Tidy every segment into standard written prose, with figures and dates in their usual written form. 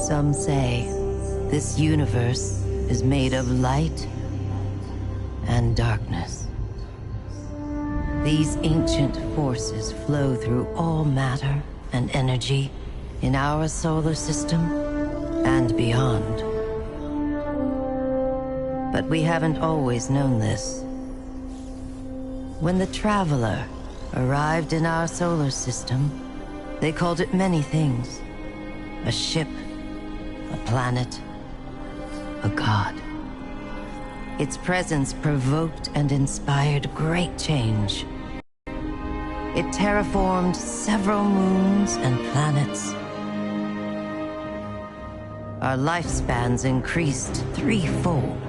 Some say this universe is made of light and darkness. These ancient forces flow through all matter and energy in our solar system and beyond. But we haven't always known this. When the Traveler arrived in our solar system, they called it many things. A ship, a planet, a god. Its presence provoked and inspired great change. It terraformed several moons and planets. Our lifespans increased threefold.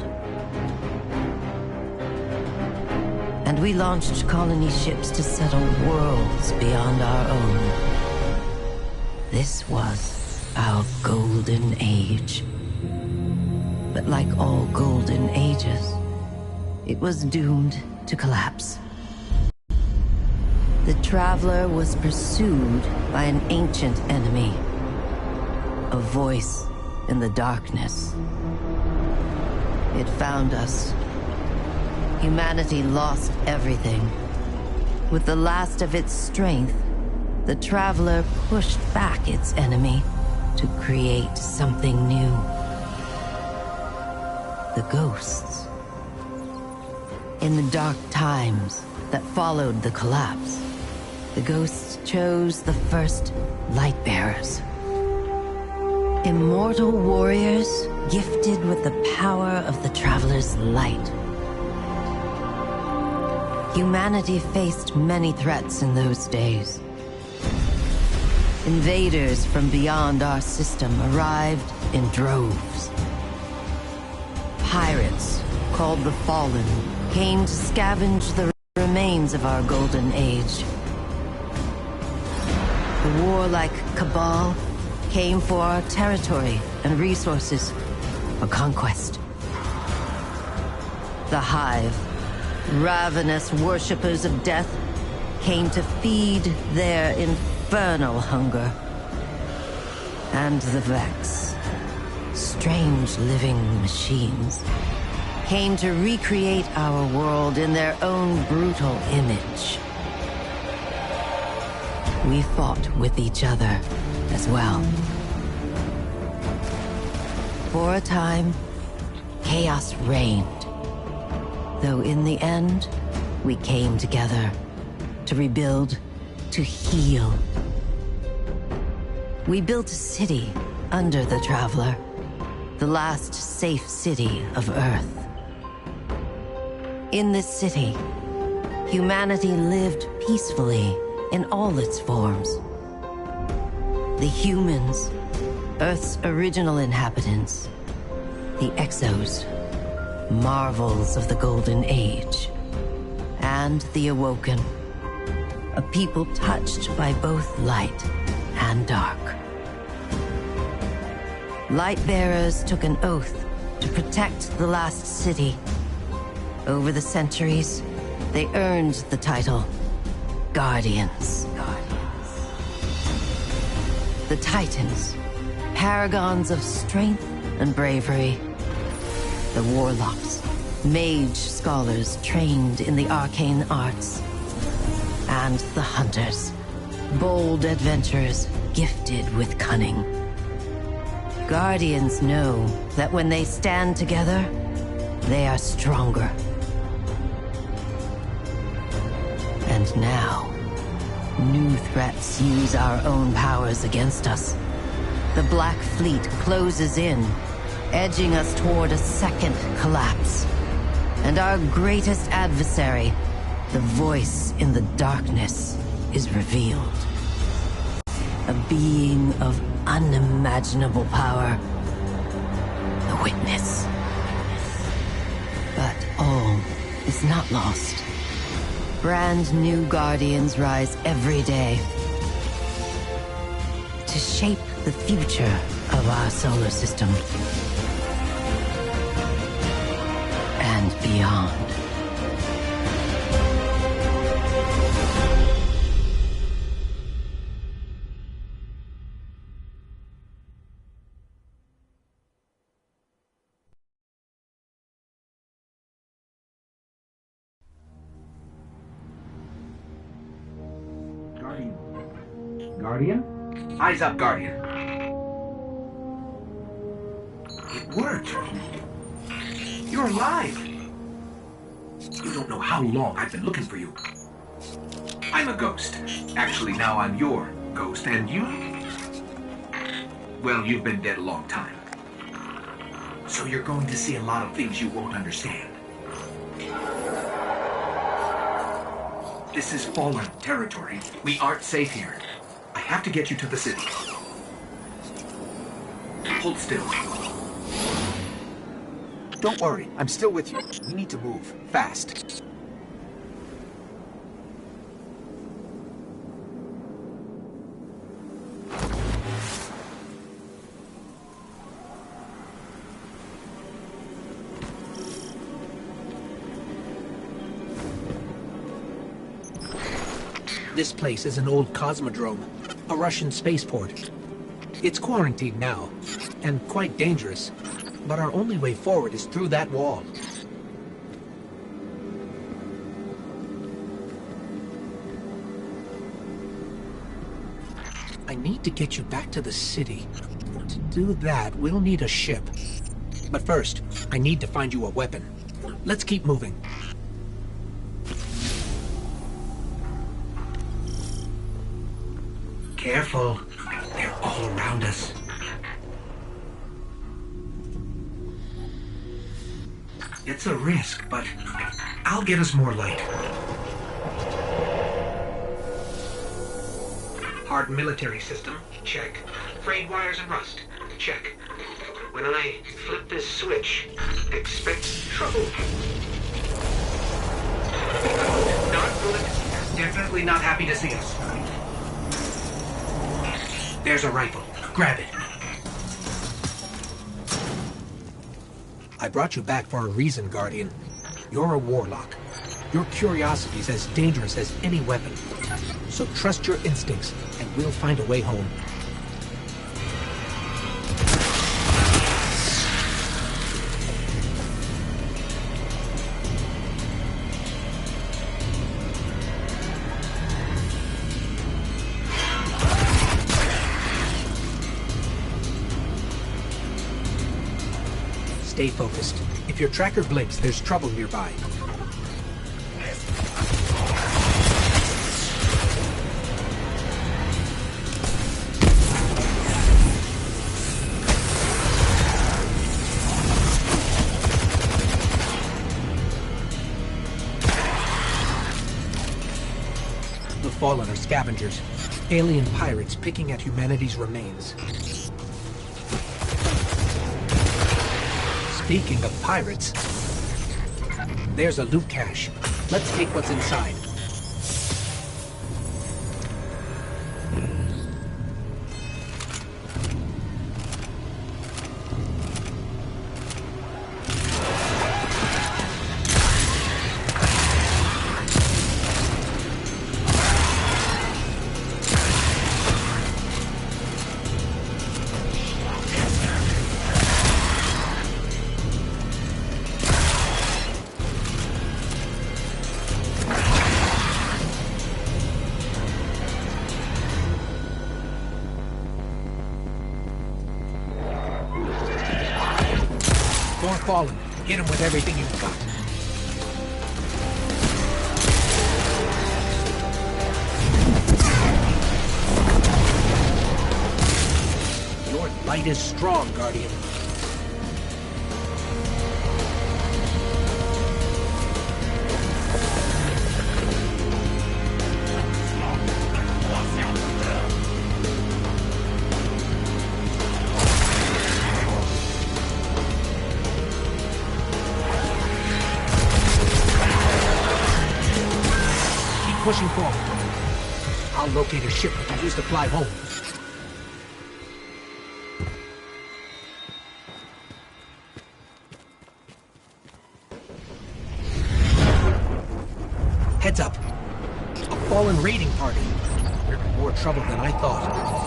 And we launched colony ships to settle worlds beyond our own. This was our golden age. But like all golden ages, it was doomed to collapse. The Traveler was pursued by an ancient enemy, a voice in the darkness. It found us. Humanity lost everything. With the last of its strength, the Traveler pushed back its enemy to create something new. The ghosts. In the dark times that followed the collapse, the ghosts chose the first light-bearers. Immortal warriors gifted with the power of the Traveler's light. Humanity faced many threats in those days. Invaders from beyond our system arrived in droves. Pirates, called the Fallen, came to scavenge the remains of our golden age. The warlike Cabal came for our territory and resources, for conquest. The Hive, ravenous worshippers of death, came to feed their infernal hunger. And the Vex, strange living machines, came to recreate our world in their own brutal image. We fought with each other as well. For a time, chaos reigned. Though in the end, we came together to rebuild, to heal. We built a city under the Traveler, the last safe city of Earth. In this city, humanity lived peacefully in all its forms. The humans, Earth's original inhabitants, the Exos, marvels of the Golden Age, and the Awoken, a people touched by both light and dark. Lightbearers took an oath to protect the last city. Over the centuries, they earned the title Guardians. The Titans, paragons of strength and bravery. The Warlocks, mage scholars trained in the arcane arts. And the Hunters, bold adventurers gifted with cunning. Guardians know that when they stand together, they are stronger. And now, new threats use our own powers against us. The Black Fleet closes in, edging us toward a second collapse. And our greatest adversary, the voice in the darkness, is revealed. A being of unimaginable power. The Witness. But all is not lost. Brand new Guardians rise every day to shape the future of our solar system and beyond. Guardian? Eyes up, Guardian. It worked. You're alive. You don't know how long I've been looking for you. I'm a ghost. Actually, now I'm your ghost, and you? Well, you've been dead a long time. So you're going to see a lot of things you won't understand. This is fallen territory. We aren't safe here. I have to get you to the city. Hold still. Don't worry, I'm still with you. We need to move, fast. This place is an old cosmodrome, a Russian spaceport. It's quarantined now, and quite dangerous, but our only way forward is through that wall. I need to get you back to the city. To do that, we'll need a ship. But first, I need to find you a weapon. Let's keep moving. Careful. They're all around us. It's a risk, but I'll get us more light. Hard military system? Check. Frayed wires and rust? Check. When I flip this switch, expect trouble. Not good. Definitely not happy to see us. There's a rifle. Grab it. I brought you back for a reason, Guardian. You're a warlock. Your curiosity is as dangerous as any weapon. So trust your instincts, and we'll find a way home. Stay focused. If your tracker blinks, there's trouble nearby. The Fallen are scavengers. Alien pirates picking at humanity's remains. Speaking of pirates, there's a loot cache. Let's take what's inside. More Fallen. Hit him with everything you've got. Your light is strong, Guardian. Pushing forward. I'll locate a ship we can use to fly home. Heads up. A Fallen raiding party. We're in more trouble than I thought.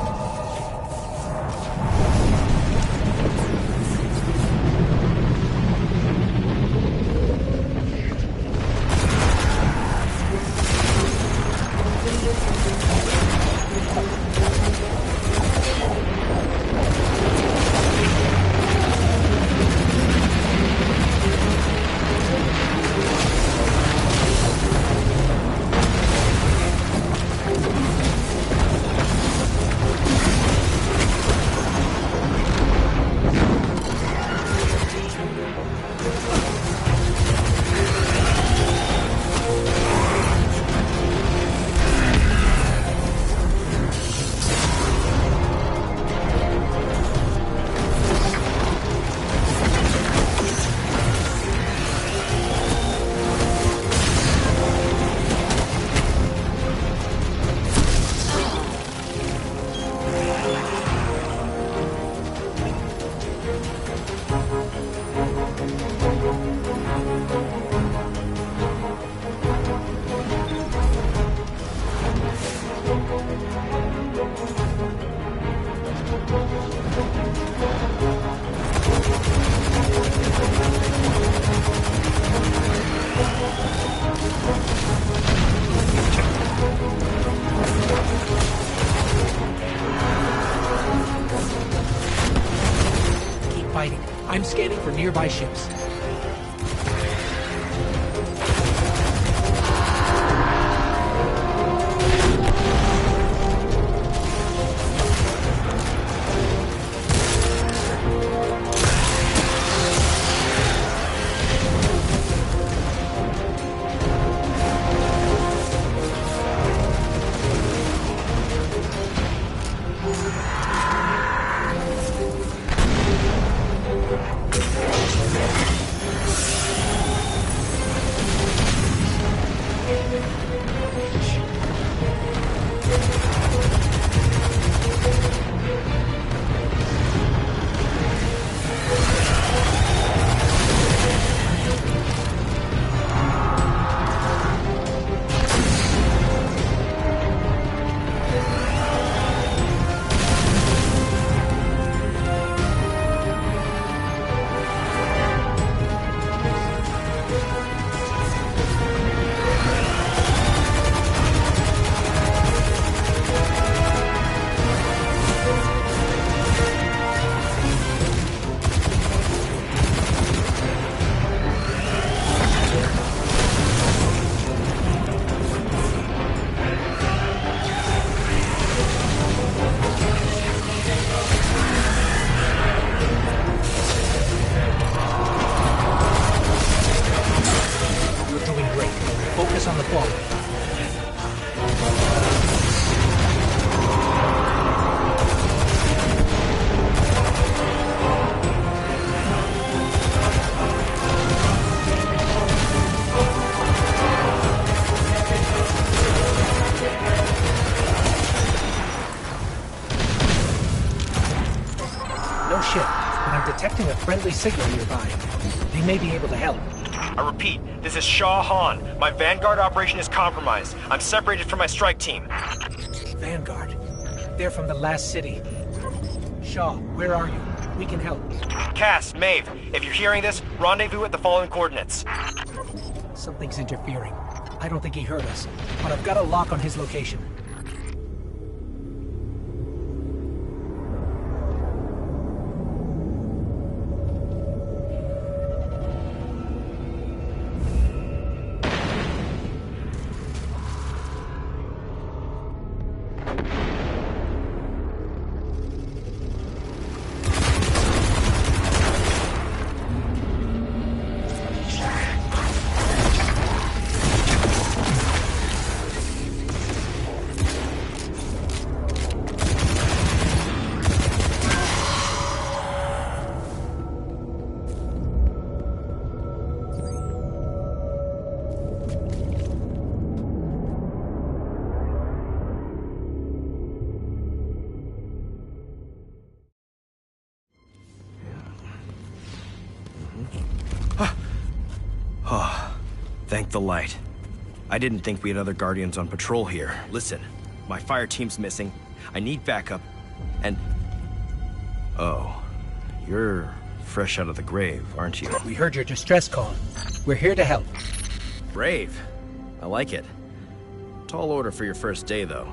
Fighting. I'm scanning for nearby ships. No shit, but I'm detecting a friendly signal nearby. They may be able to help. I repeat, this is Shaw Han. My Vanguard operation is compromised. I'm separated from my strike team. Vanguard. They're from the last city. Shaw, where are you? We can help. Cass, Maeve, if you're hearing this, rendezvous at the following coordinates. Something's interfering. I don't think he heard us, but I've got a lock on his location. Thank the light. I didn't think we had other Guardians on patrol here. Listen, my fire team's missing. I need backup, and... Oh, you're fresh out of the grave, aren't you? We heard your distress call. We're here to help. Brave. I like it. Tall order for your first day, though.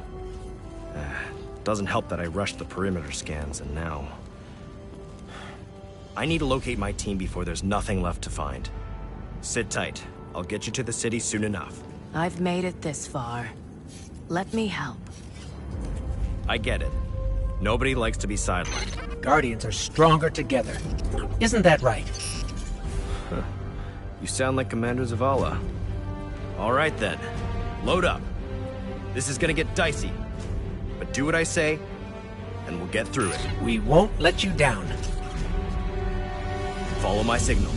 Doesn't help that I rushed the perimeter scans, and now... I need to locate my team before there's nothing left to find. Sit tight. I'll get you to the city soon enough. I've made it this far. Let me help. I get it. Nobody likes to be sidelined. Guardians are stronger together. Isn't that right? You sound like Commander Zavala. All right then. Load up. This is gonna get dicey. But do what I say, and we'll get through it. We won't let you down. Follow my signal.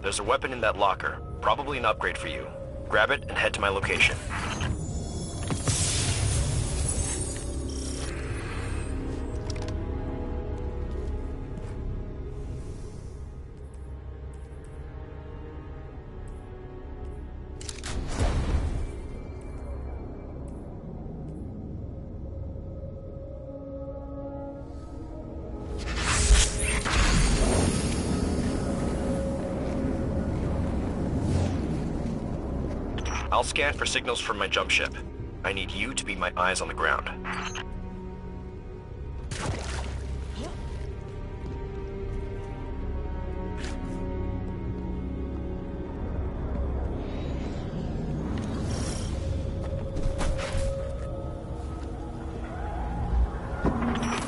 There's a weapon in that locker. Probably an upgrade for you. Grab it and head to my location. I'll scan for signals from my jump ship. I need you to be my eyes on the ground.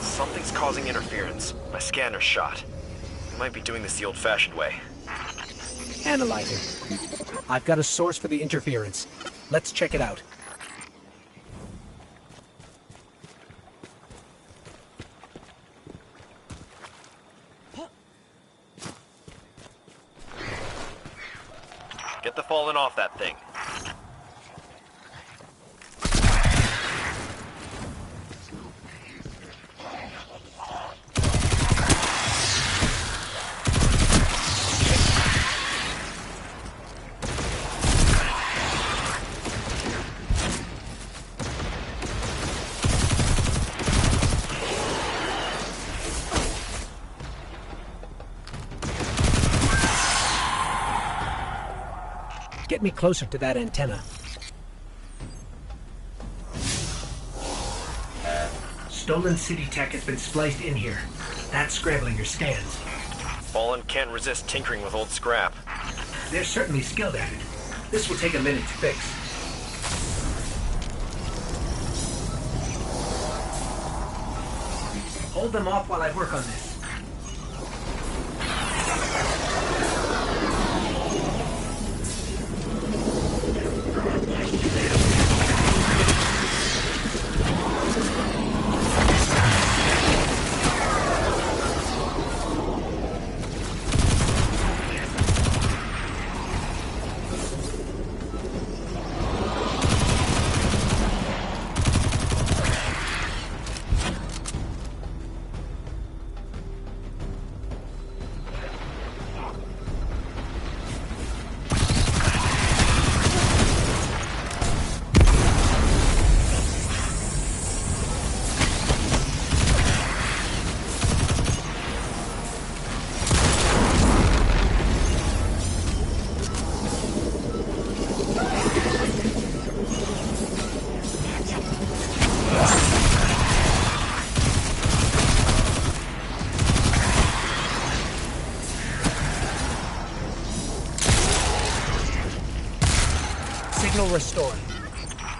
Something's causing interference. My scanner's shot. I might be doing this the old-fashioned way. Analyzer. I've got a source for the interference. Let's check it out. Get the fallen off that thing. Get me closer to that antenna. Stolen city tech has been spliced in here. That's scrambling your scans. Fallen can't resist tinkering with old scrap. They're certainly skilled at it. This will take a minute to fix. Hold them off while I work on this. Signal restored.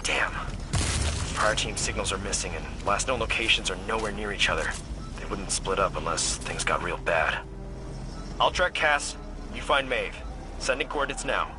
Damn. Fire team signals are missing, and last known locations are nowhere near each other. They wouldn't split up unless things got real bad. I'll track Cass. You find Maeve. Sending coordinates now.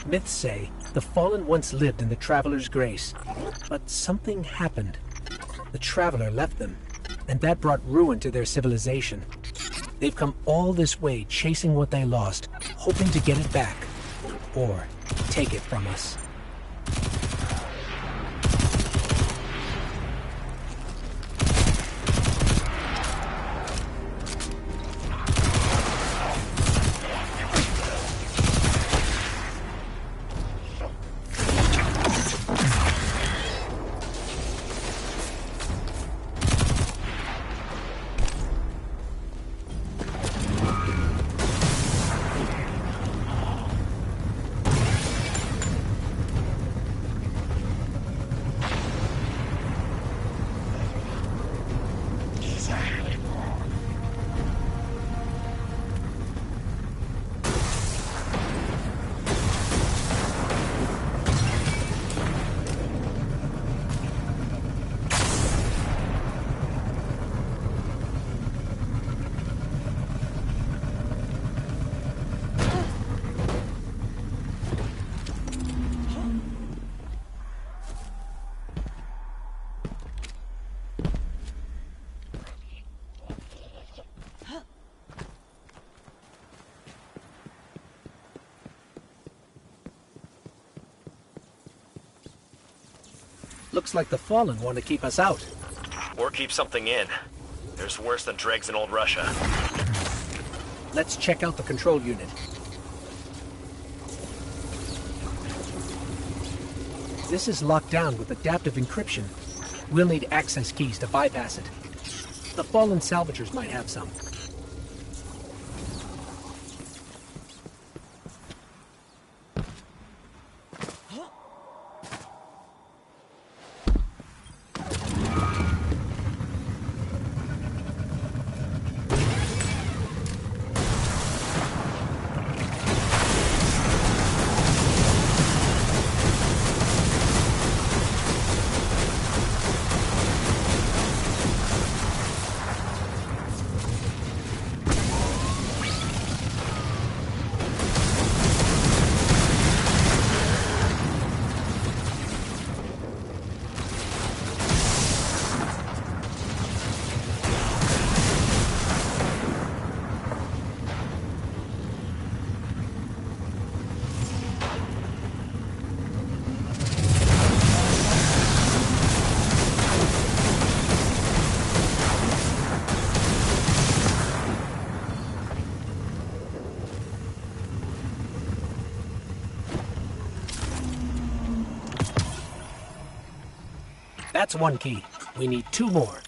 Myths say the Fallen once lived in the Traveler's grace, but something happened. The Traveler left them, and that brought ruin to their civilization. They've come all this way chasing what they lost, hoping to get it back, or take it from us. Looks like the Fallen want to keep us out. Or keep something in. There's worse than dregs in old Russia. Let's check out the control unit. This is locked down with adaptive encryption. We'll need access keys to bypass it. The Fallen salvagers might have some. That's one key. We need 2 more.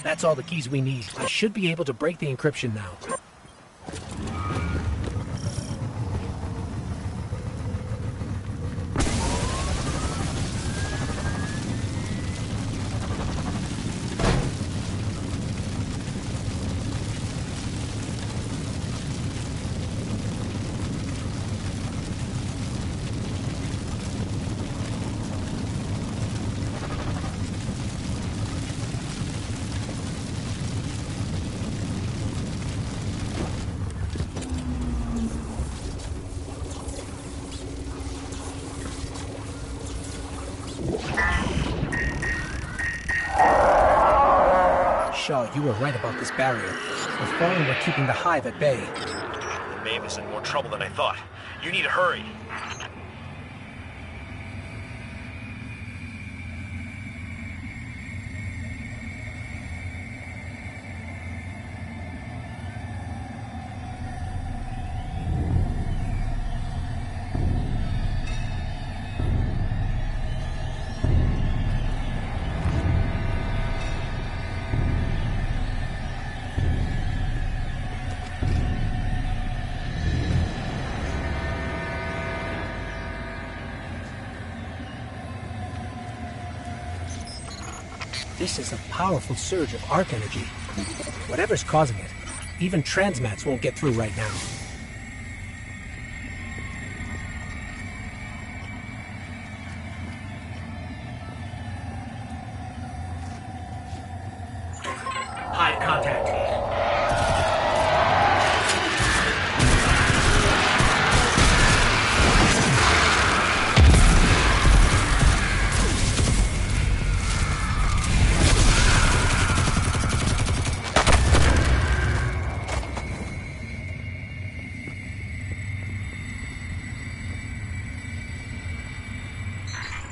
That's all the keys we need. I should be able to break the encryption now. Shaw, you were right about this barrier. The Fallen were keeping the Hive at bay. The Maeve is in more trouble than I thought. You need to hurry. This is a powerful surge of arc energy. Whatever's causing it, even transmats won't get through right now. Hive contact.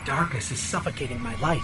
Darkness is suffocating my light.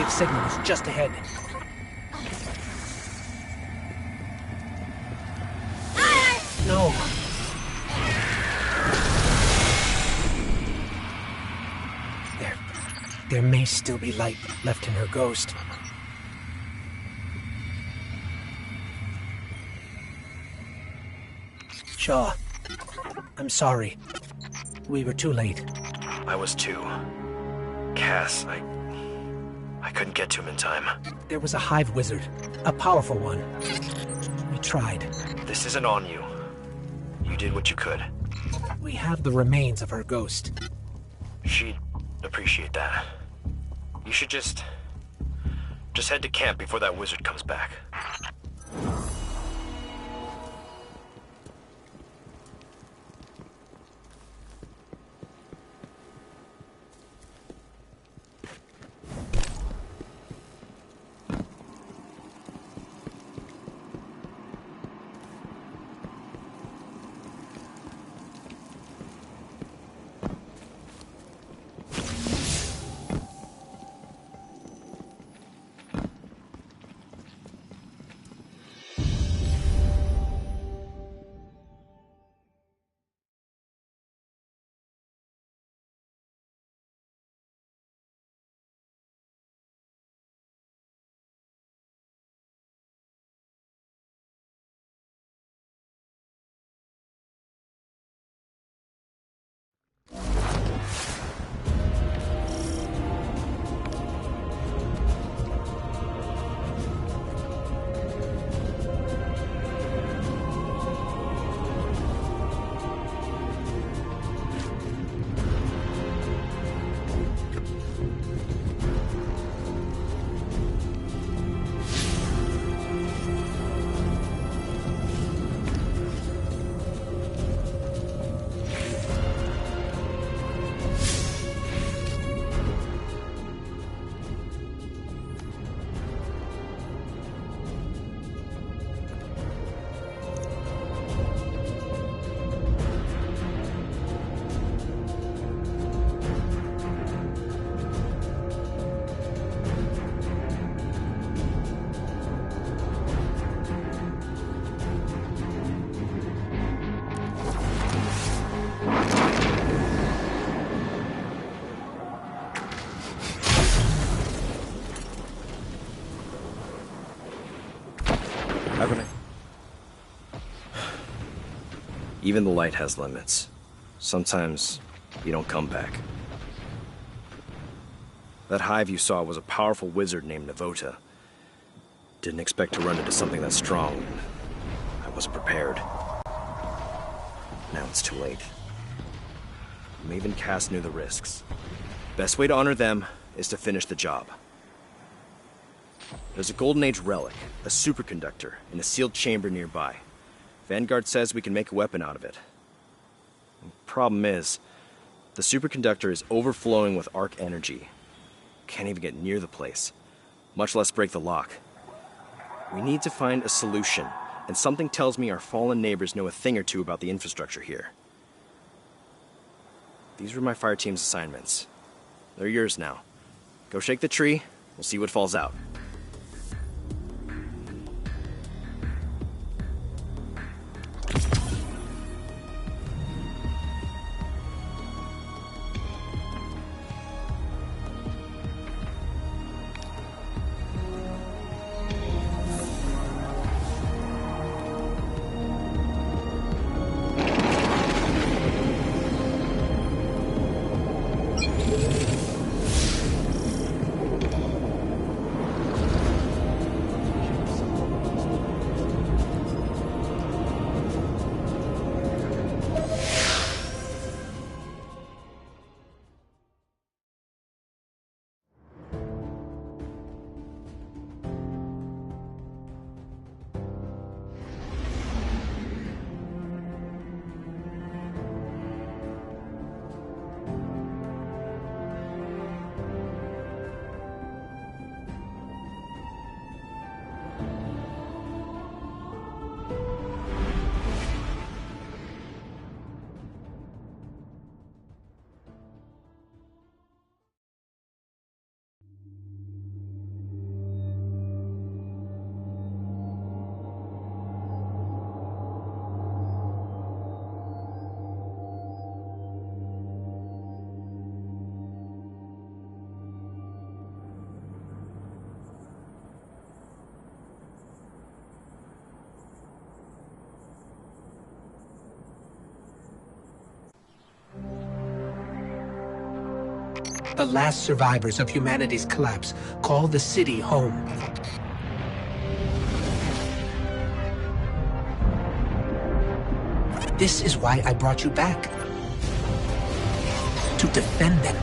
Signal is just ahead. No. There may still be light left in her ghost. Shaw, I'm sorry. We were too late. I was too. Cass, I couldn't get to him in time. There was a hive wizard, a powerful one. We tried. This isn't on you. You did what you could. We have the remains of her ghost. She'd appreciate that. You should just head to camp before that wizard comes back. Even the light has limits. Sometimes you don't come back. That hive you saw was a powerful wizard named Navota. Didn't expect to run into something that strong. I wasn't prepared. Now it's too late. Maeve and Cass knew the risks. Best way to honor them is to finish the job. There's a Golden Age relic, a superconductor, in a sealed chamber nearby. Vanguard says we can make a weapon out of it. The problem is, the superconductor is overflowing with arc energy. Can't even get near the place, much less break the lock. We need to find a solution, and something tells me our fallen neighbors know a thing or two about the infrastructure here. These were my fire team's assignments. They're yours now. Go shake the tree, we'll see what falls out. The last survivors of humanity's collapse call the city home. This is why I brought you back. To defend them.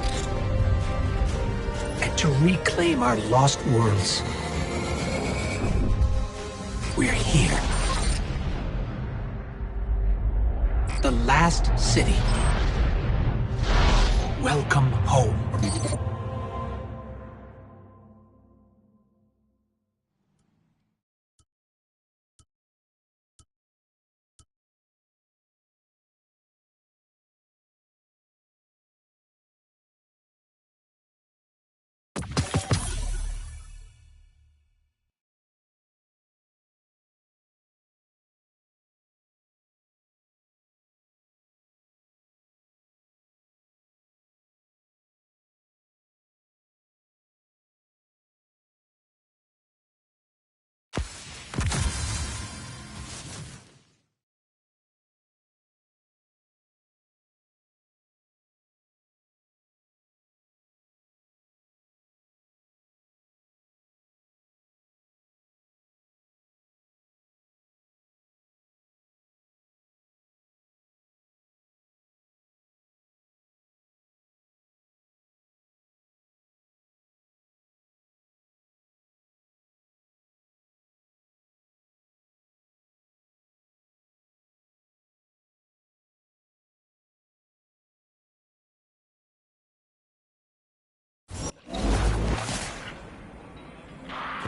And to reclaim our lost worlds. We're here. The last city. Welcome home.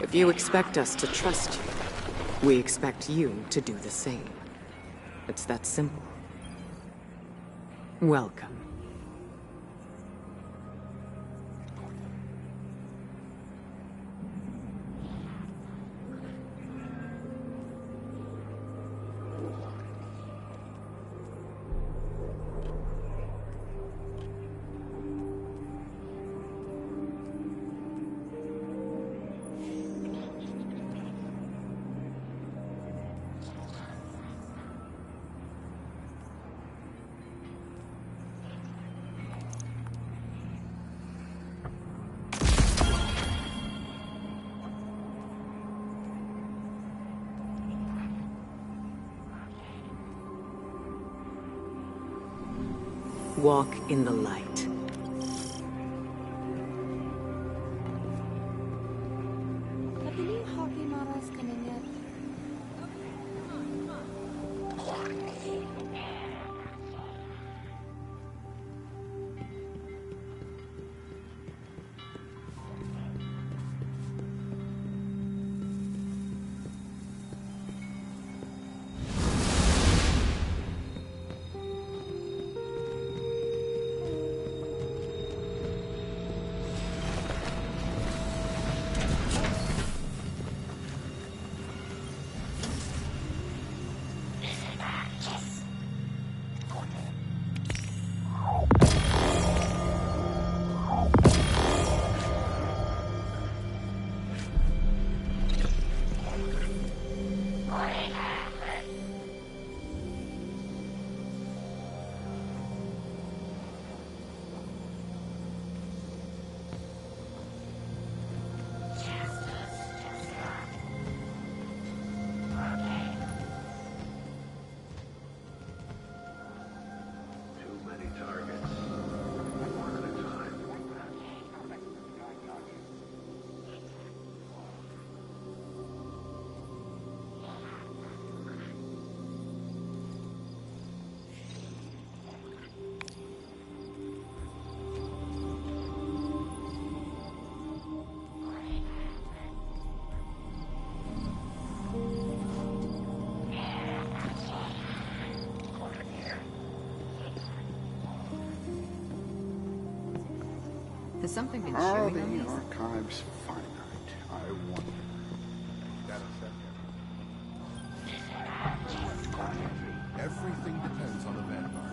If you expect us to trust you, we expect you to do the same. It's that simple. Welcome. Walk in the light. Nabiling hockey models coming yet? Has something been Are showing the on these? archives finite? I wonder. Everything depends on the Vanguard.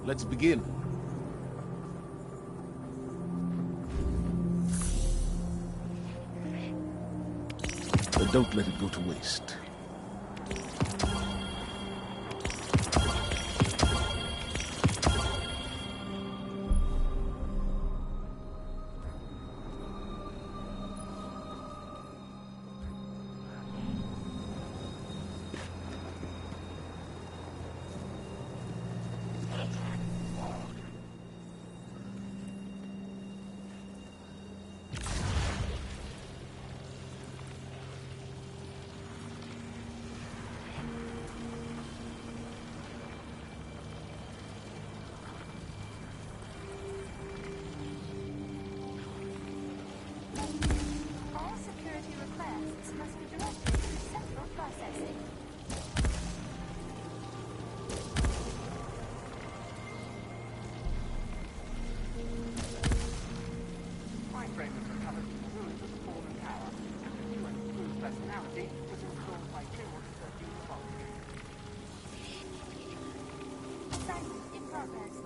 Let's begin. But don't let it go to waste. All security requests must be directed to central processing. Mindframe was recovered from the ruins of the fallen tower, and the new and improved personality was installed by General 13 Fox. Assignment in progress.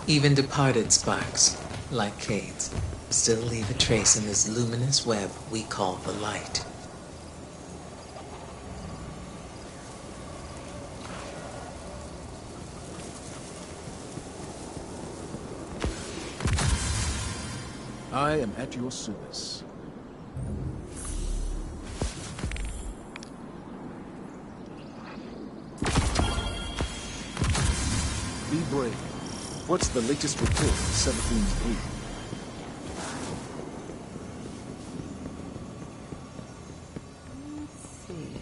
Even departed sparks, like Cade's, still leave a trace in this luminous web we call the light. I am at your service. Be brave. What's the latest report of Seventeen's breed? Let's see.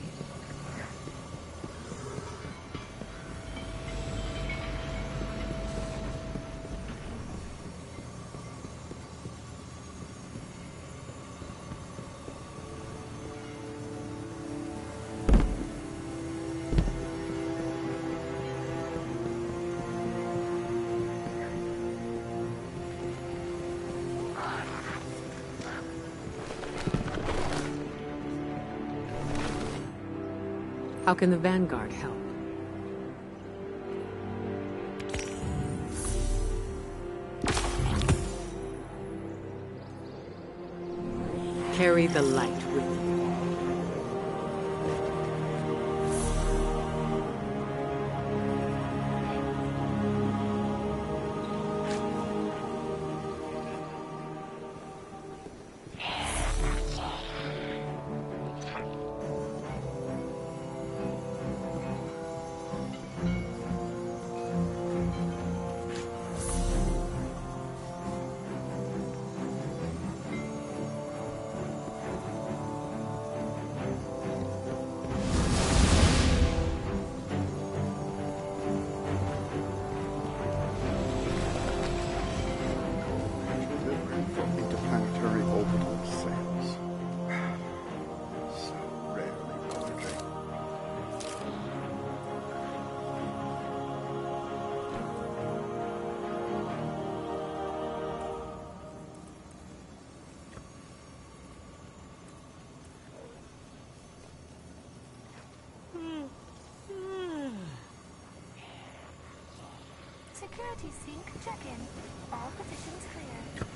How can the Vanguard help? Carry the light with you. Security sync check-in. All positions clear.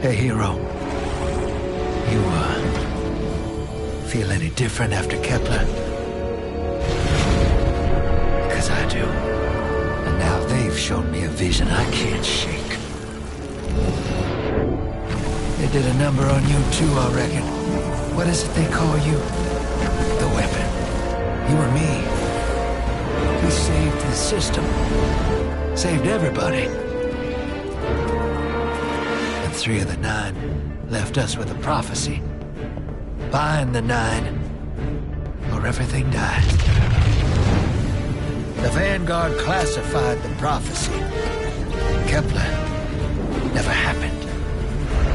Hey, hero. You, feel any different after Kepler? Because I do. And now they've shown me a vision I can't shake. They did a number on you too, I reckon. What is it they call you? The weapon. You and me. We saved the system. Saved everybody. 3 of the 9 left us with a prophecy. Find the 9, or everything dies. The Vanguard classified the prophecy. Kepler never happened.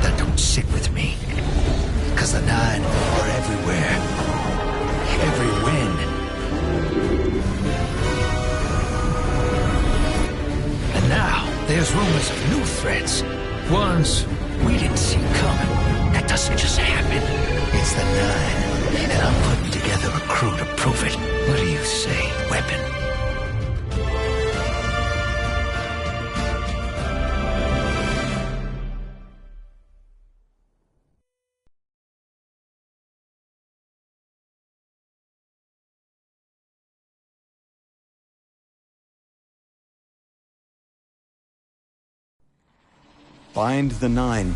That don't sit with me. Because the 9 are everywhere. Every when. And now, there's rumors of new threats. Ones we didn't see coming. That doesn't just happen. It's the 9, and I'm putting together a crew to prove it. What do you say, weapon? Find the 9.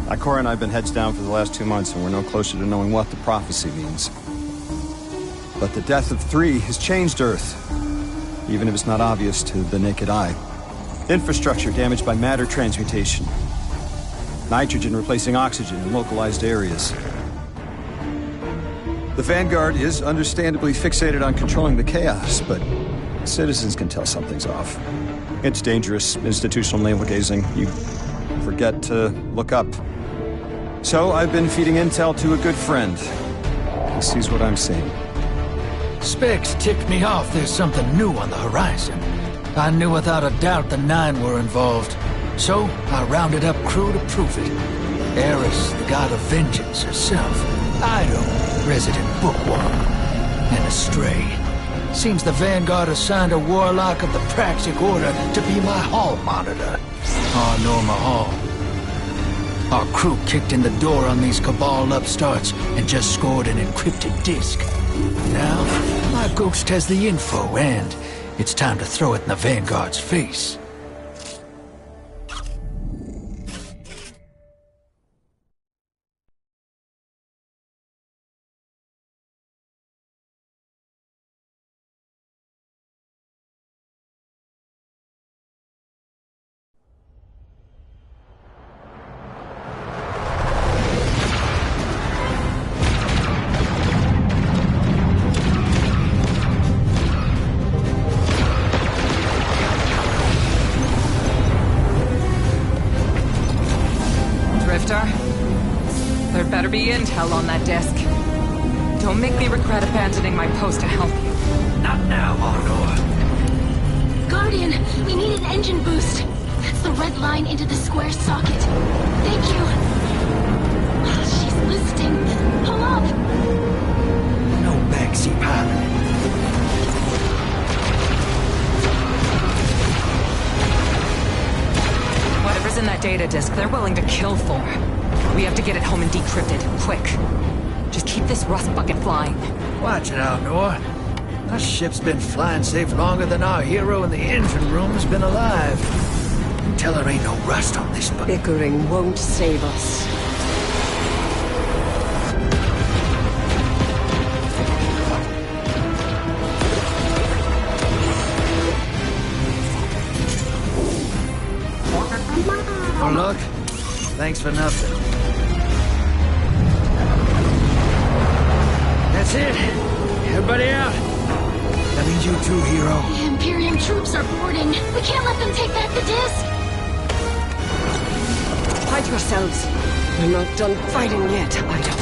Ikora and I have been heads down for the last 2 months, and we're no closer to knowing what the prophecy means. But the death of 3 has changed Earth, even if it's not obvious to the naked eye. Infrastructure damaged by matter transmutation. Nitrogen replacing oxygen in localized areas. The Vanguard is understandably fixated on controlling the chaos, but citizens can tell something's off. It's dangerous, institutional navel-gazing. You forget to look up. So I've been feeding intel to a good friend. He sees what I'm seeing. Specs ticked me off there's something new on the horizon. I knew without a doubt the 9 were involved. So I rounded up crew to prove it. Eris, the god of vengeance herself. Ido, resident bookworm. And Astray. Seems the Vanguard assigned a warlock of the Praxic Order to be my hall monitor. Norma Hall. Our crew kicked in the door on these Cabal upstarts and just scored an encrypted disk. Now, my ghost has the info and it's time to throw it in the Vanguard's face. There better be intel on that disk. Don't make me regret abandoning my post to help you. Not now, Honor. Guardian, we need an engine boost. That's the red line into the square socket. Thank you. She's listening. Pull up. No backseat pilot. Whatever's in that data disk, they're willing to kill for. We have to get it home and decrypted, quick. Just keep this rust bucket flying. Watch it out, Noah. Our ship's been flying safe longer than our hero in the engine room's been alive. Tell her ain't no rust on this, but bickering won't save us. Oh, look. Thanks for nothing. That's it. Everybody out. That means you too, hero. The Imperium troops are boarding. We can't let them take back the disc. Hide yourselves. We're not done fighting yet, Ida.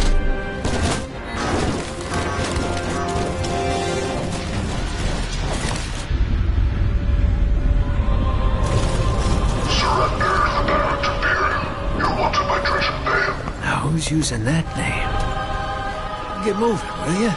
Who's using that name? Get moving, will you?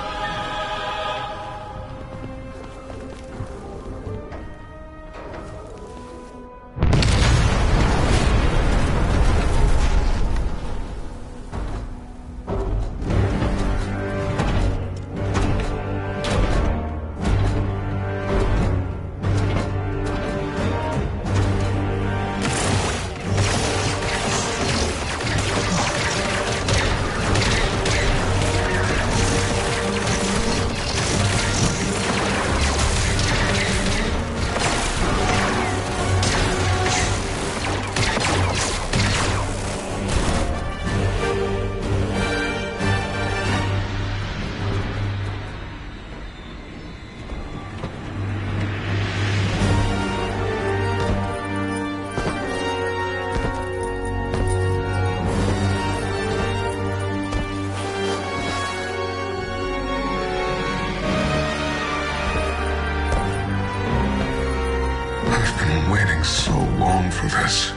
So long for this.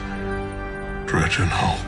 Dredge and hope.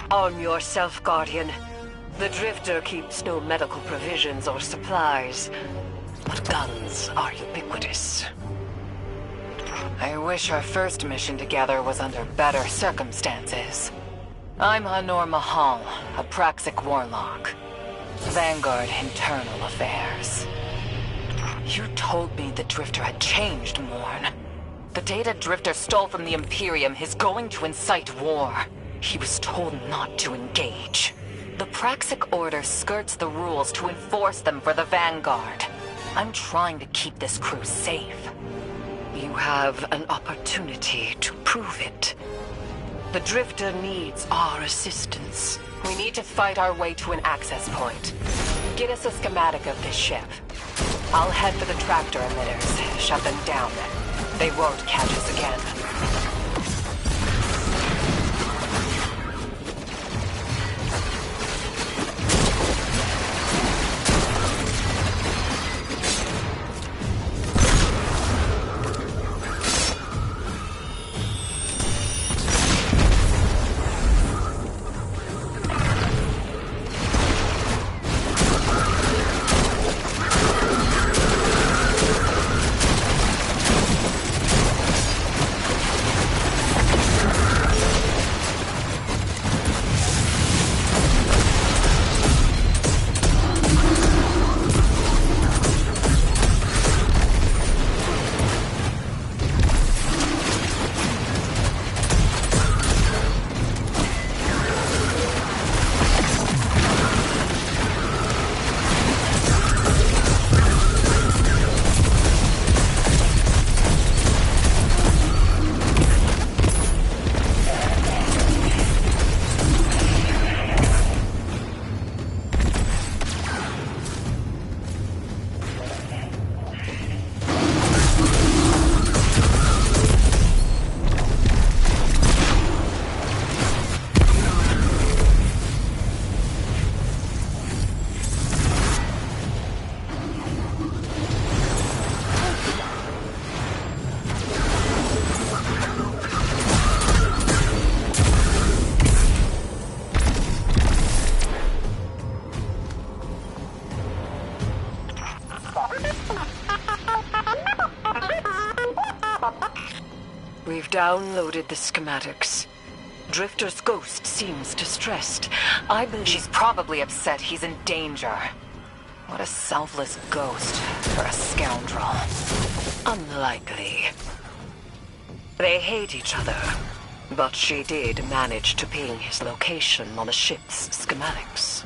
Arm yourself, Guardian. The Drifter keeps no medical provisions or supplies, but guns are ubiquitous. I wish our first mission together was under better circumstances. I'm Hanor Mahal, a Praxic warlock. Vanguard Internal Affairs. You told me the Drifter had changed, Morn. The data Drifter stole from the Imperium is going to incite war. He was told not to engage. The Praxic Order skirts the rules to enforce them for the Vanguard. I'm trying to keep this crew safe. You have an opportunity to prove it. The Drifter needs our assistance. We need to fight our way to an access point. Get us a schematic of this ship. I'll head for the tractor emitters, shut them down. They won't catch us again. downloaded the schematics. Drifter's ghost seems distressed. I believe she's probably upset he's in danger. What a selfless ghost for a scoundrel. Unlikely. They hate each other, but she did manage to ping his location on the ship's schematics.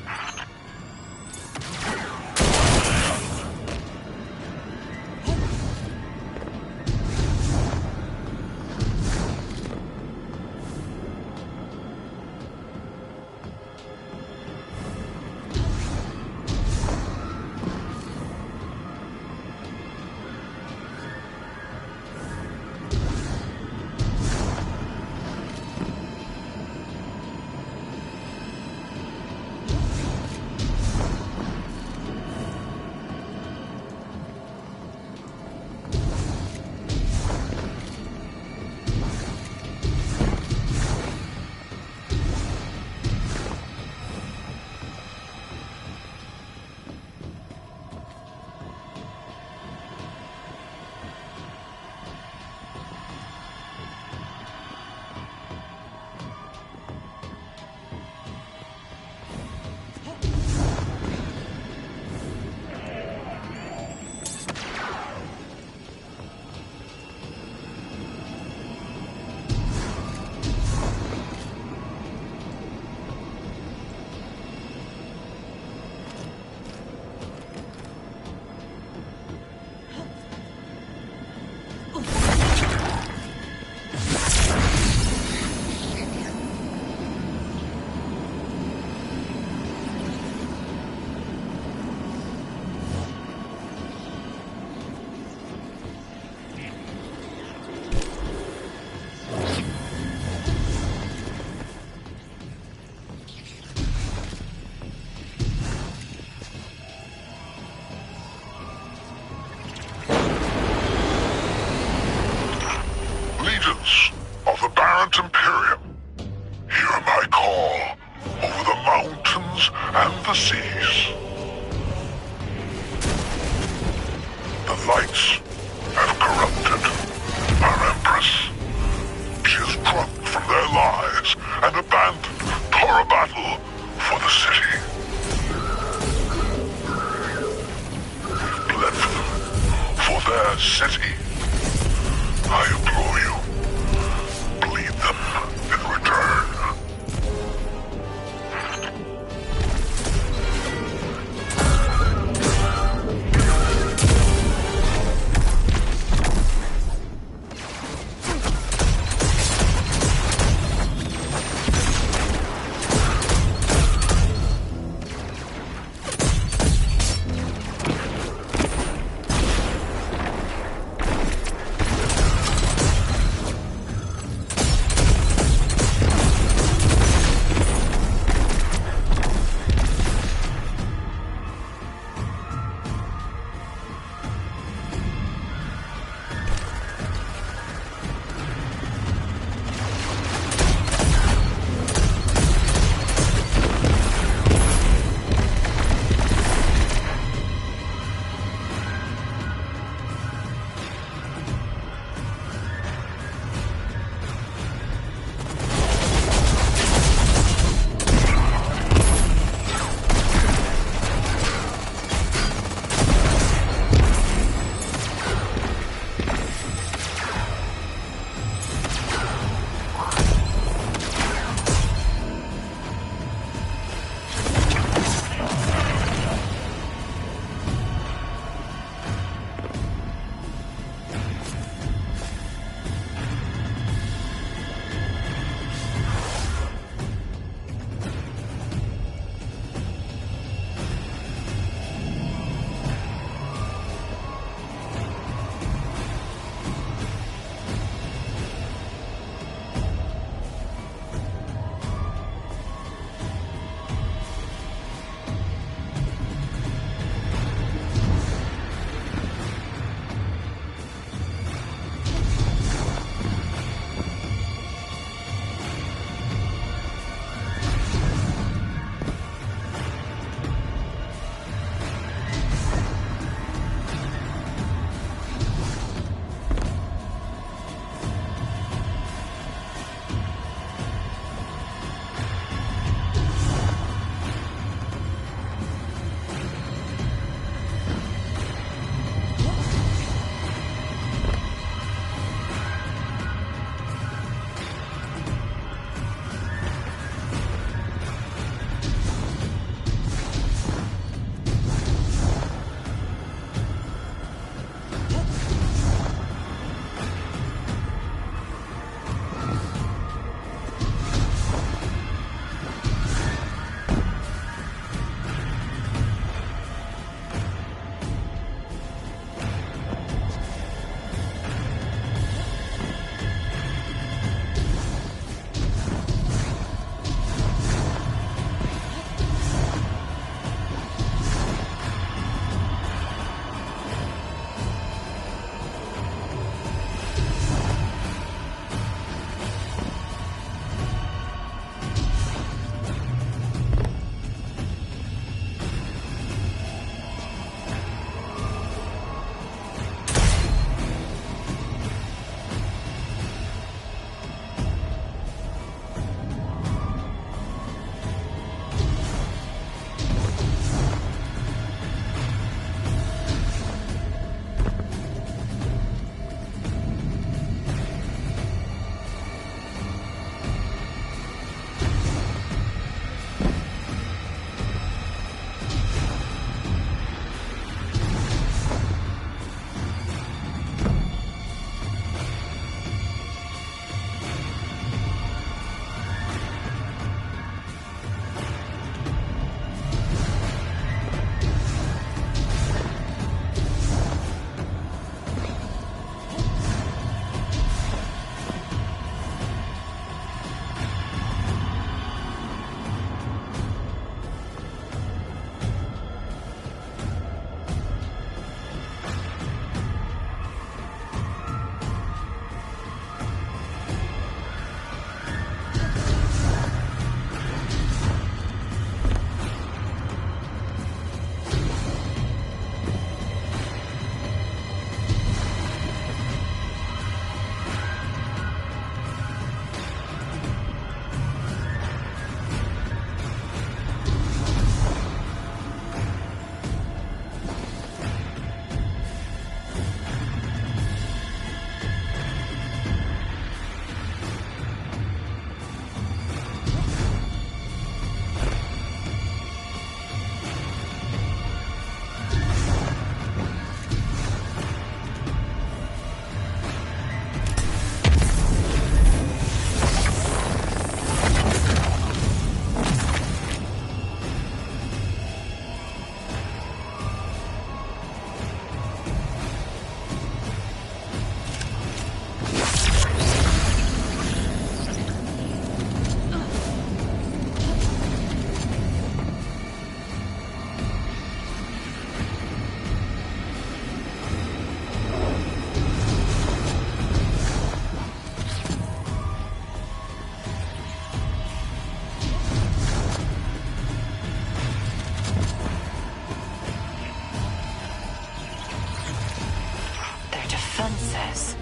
defenses.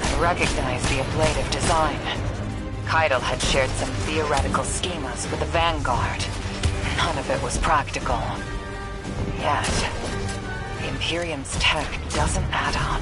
I recognize the ablative design. Keitel had shared some theoretical schemas with the Vanguard. None of it was practical. Yet, the Imperium's tech doesn't add up.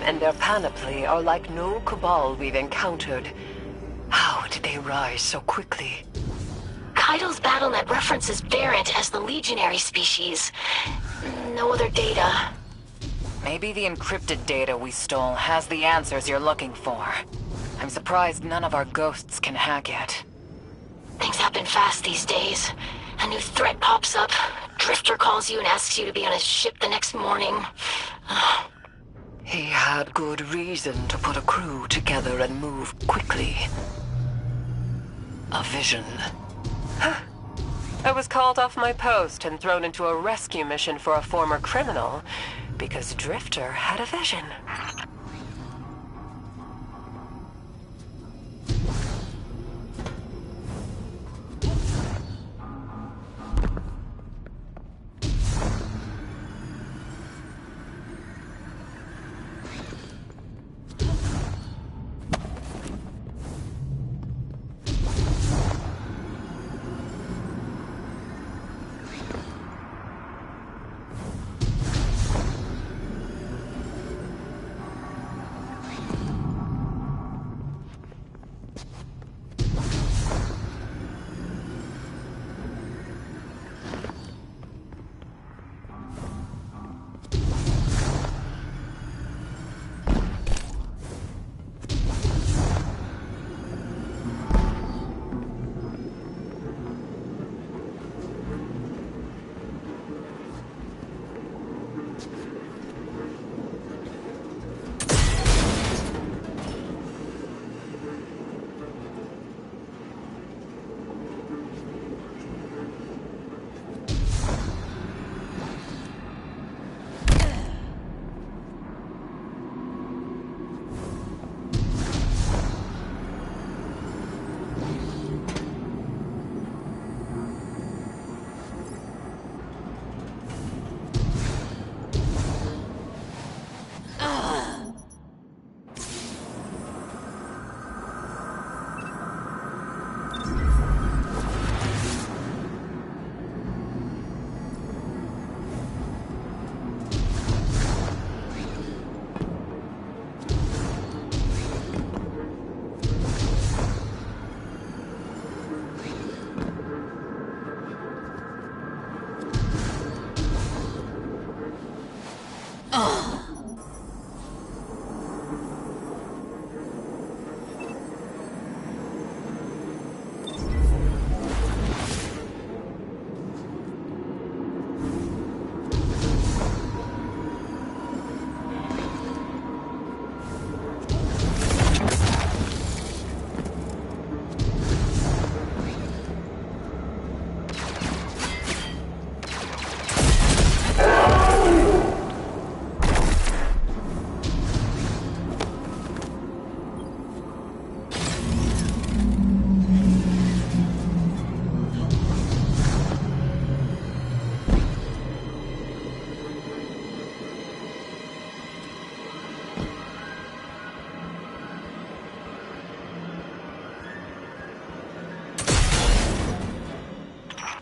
And their panoply are like no Cabal we've encountered. How did they rise so quickly? Keitel's BattleNet references Variant as the legionary species. No other data. Maybe the encrypted data we stole has the answers you're looking for. I'm surprised none of our ghosts can hack it. Things happen fast these days. A new threat pops up. Drifter calls you and asks you to be on his ship the next morning. He had good reason to put a crew together and move quickly. A vision. I was called off my post and thrown into a rescue mission for a former criminal because Drifter had a vision.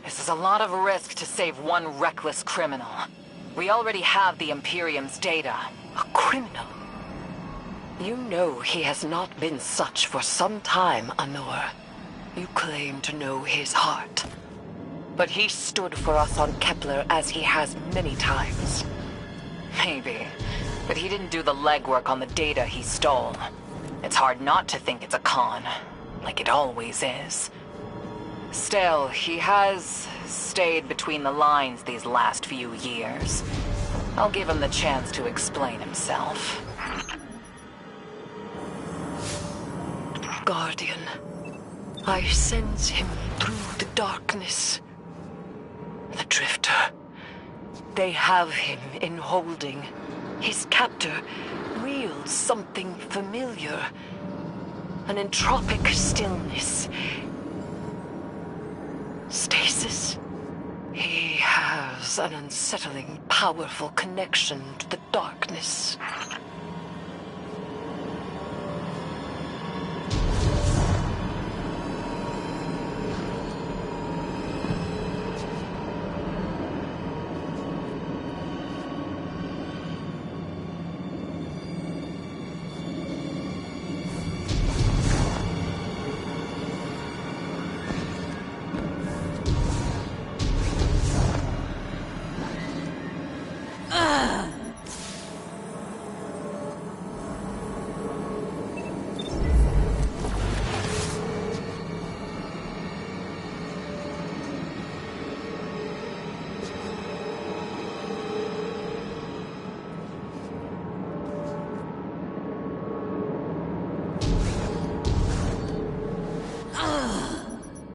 This is a lot of risk to save one reckless criminal. We already have the Imperium's data. A criminal? You know he has not been such for some time, Anor. You claim to know his heart. But he stood for us on Kepler as he has many times. Maybe, but he didn't do the legwork on the data he stole. It's hard not to think it's a con, like it always is. Still, he has stayed between the lines these last few years. I'll give him the chance to explain himself. Guardian, I sense him through the darkness. The Drifter. They have him in holding. His captor wields something familiar. An entropic stillness. Stasis. He has an unsettling, powerful connection to the darkness.